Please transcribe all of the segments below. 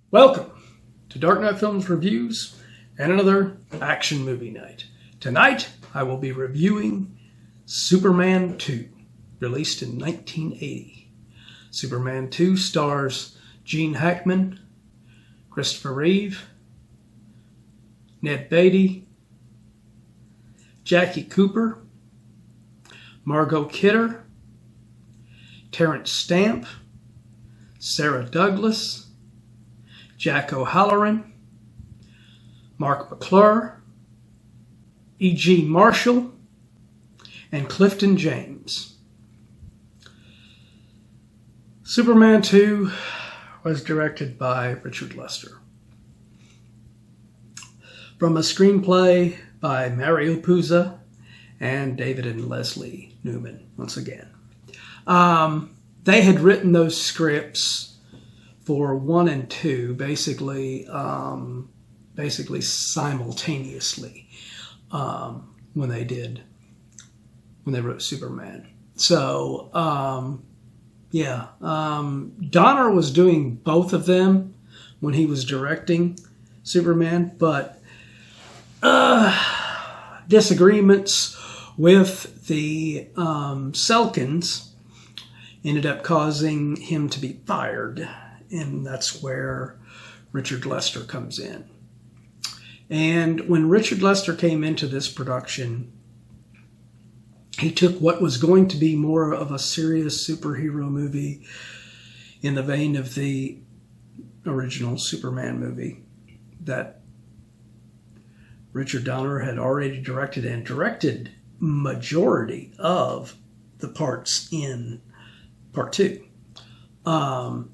Welcome to Dark Knight Films Reviews and another action movie night. Tonight, I will be reviewing Superman 2, released in 1980. Superman 2 stars Gene Hackman, Christopher Reeve, Ned Beatty, Jackie Cooper, Margot Kidder, Terence Stamp, Sarah Douglas, Jack O'Halloran, Marc McClure, E.G. Marshall, and Clifton James. Superman 2 was directed by Richard Lester. From a screenplay by Mario Puzo and David and Leslie Newman, once again. They had written those scripts for 1 and 2, basically simultaneously when they wrote Superman. So Donner was doing both of them when he was directing Superman, but disagreements with the Selkins ended up causing him to be fired. And that's where Richard Lester comes in. And when Richard Lester came into this production, he took what was going to be more of a serious superhero movie in the vein of the original Superman movie that Richard Donner had already directed and directed majority of the parts in part 2.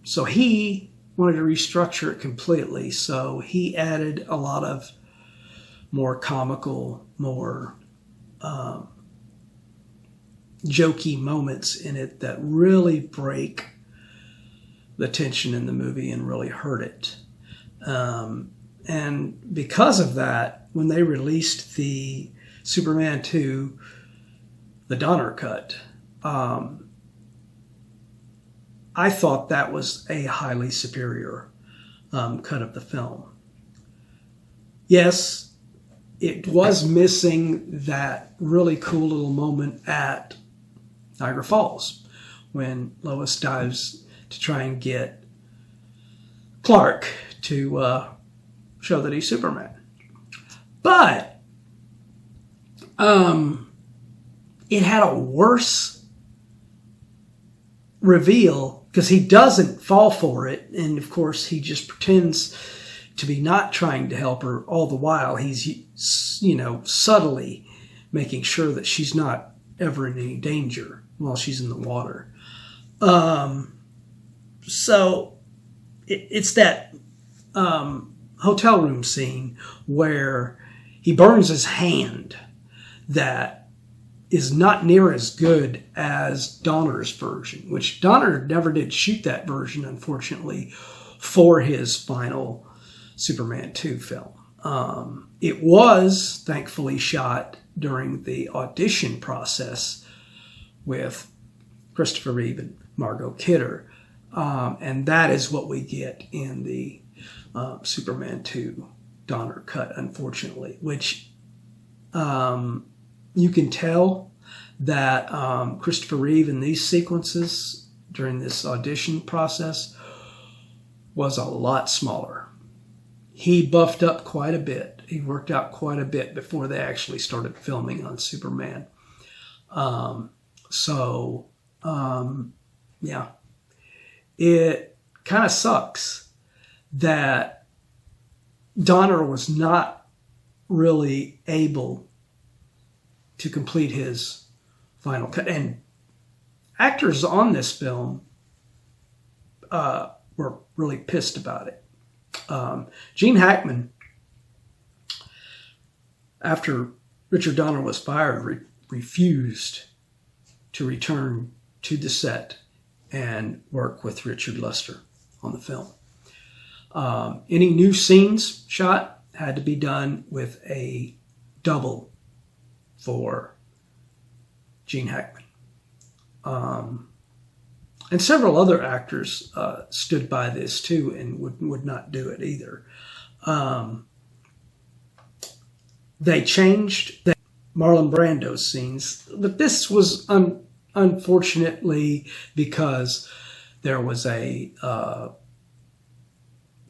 So he wanted to restructure it completely. So he added a lot of more comical, more jokey moments in it that really break the tension in the movie and really hurt it. And because of that, when they released the Superman 2, the Donner cut, I thought that was a highly superior cut of the film. Yes, it was missing that really cool little moment at Niagara Falls when Lois dives to try and get Clark to show that he's Superman. But it had a worse reveal because he doesn't fall for it. And of course, he just pretends to be not trying to help her all the while. He's, subtly making sure that she's not ever in any danger while she's in the water. So it's that hotel room scene where he burns his hand that is not near as good as Donner's version, which Donner never did shoot that version, unfortunately, for his final Superman 2 film. It was, thankfully, shot during the audition process with Christopher Reeve and Margot Kidder, and that is what we get in the Superman 2 Donner cut, unfortunately, which you can tell that Christopher Reeve in these sequences during this audition process was a lot smaller. He buffed up quite a bit. He worked out quite a bit before they actually started filming on Superman. It kind of sucks that Donner was not really able to complete his final cut. And actors on this film were really pissed about it. Gene Hackman, after Richard Donner was fired, refused to return to the set and work with Richard Lester on the film. Any new scenes shot had to be done with a double for Gene Hackman. And several other actors stood by this too and would not do it either. They changed Marlon Brando's scenes, but this was unfortunately because there was a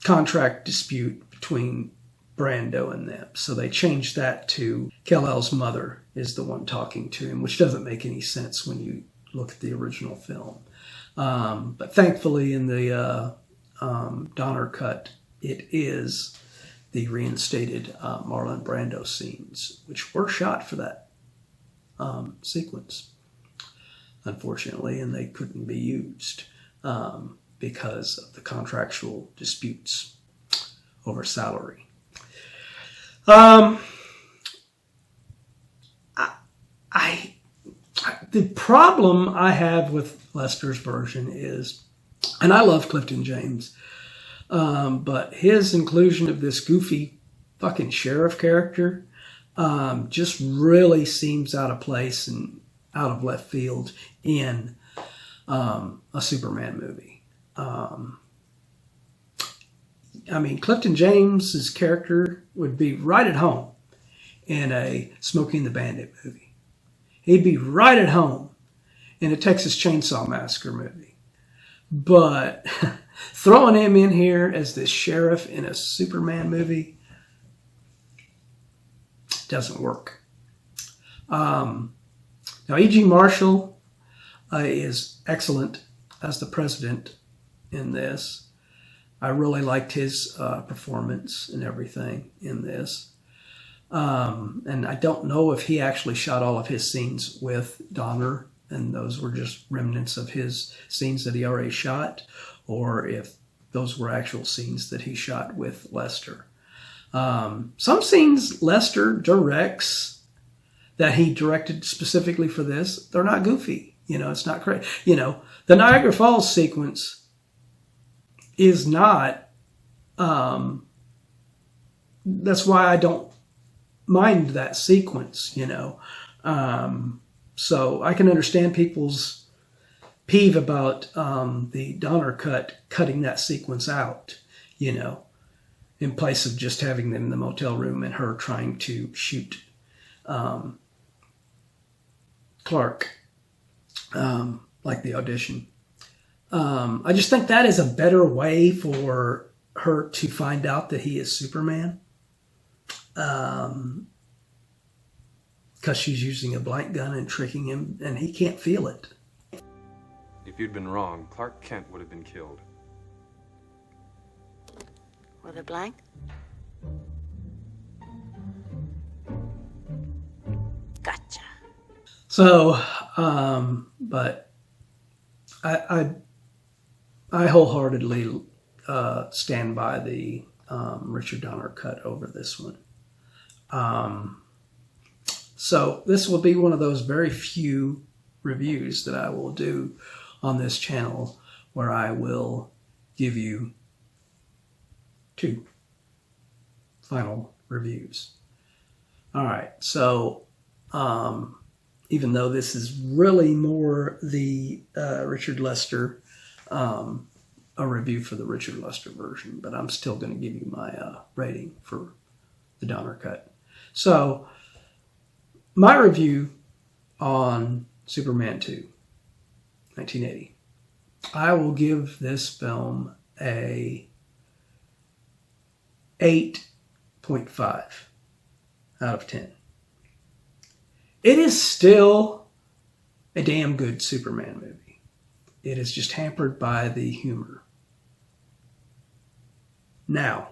contract dispute between Brando and them. So they changed that to Kal-El's mother is the one talking to him, which doesn't make any sense when you look at the original film. But thankfully in the Donner cut, it is the reinstated Marlon Brando scenes, which were shot for that sequence, unfortunately, and they couldn't be used because of the contractual disputes over salary. The problem I have with Lester's version is, and I love Clifton James, but his inclusion of this goofy fucking sheriff character just really seems out of place and out of left field in a Superman movie. I mean, Clifton James's character would be right at home in a Smokey and the Bandit movie. He'd be right at home in a Texas Chainsaw Massacre movie. But throwing him in here as this sheriff in a Superman movie doesn't work. Now, E.G. Marshall is excellent as the president in this. I really liked his performance and everything in this. And I don't know if he actually shot all of his scenes with Donner, and those were just remnants of his scenes that he already shot, or if those were actual scenes that he shot with Lester. Some scenes Lester directs that he directed specifically for this, they're not goofy. It's not crazy. The Niagara Falls sequence is not, that's why I don't mind that sequence, so I can understand people's peeve about the Donner cut cutting that sequence out, in place of just having them in the motel room and her trying to shoot Clark, like the audition. I just think that is a better way for her to find out that he is Superman. Because she's using a blank gun and tricking him, and he can't feel it. If you'd been wrong, Clark Kent would have been killed. With a blank? Gotcha. So, but I wholeheartedly stand by the Richard Donner cut over this one. So this will be one of those very few reviews that I will do on this channel where I will give you 2 final reviews. All right, so even though this is really more the Richard Lester, a review for the Richard Lester version, but I'm still going to give you my rating for the Donner cut. So, my review on Superman 2, 1980. I will give this film a 8.5 out of 10. It is still a damn good Superman movie. It is just hampered by the humor. Now,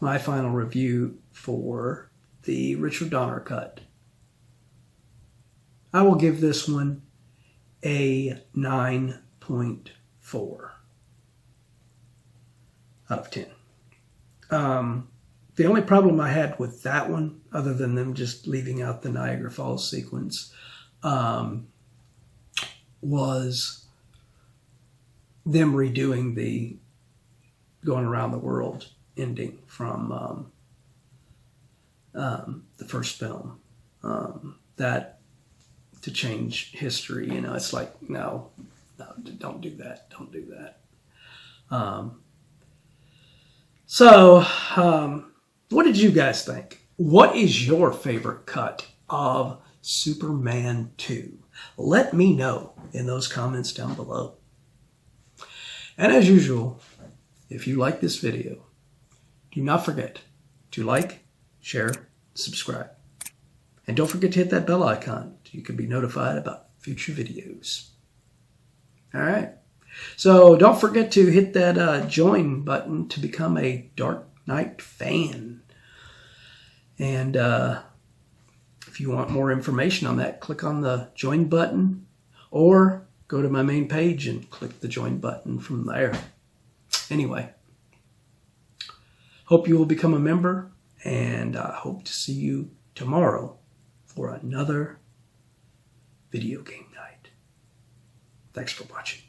my final review for the Richard Donner cut. I will give this one a 9.4 out of 10. The only problem I had with that one, other than them just leaving out the Niagara Falls sequence, was them redoing the going around the world ending from the first film. That to change history. You know, it's like, no, don't do that. Don't do that. What did you guys think? What is your favorite cut of Superman 2? Let me know in those comments down below. And as usual, if you like this video, do not forget to like, share, subscribe. And don't forget to hit that bell icon so you can be notified about future videos. All right. So don't forget to hit that join button to become a Dark Knight fan. And if you want more information on that, click on the join button or go to my main page and click the join button from there. Anyway, hope you will become a member, and I hope to see you tomorrow for another video game night. Thanks for watching.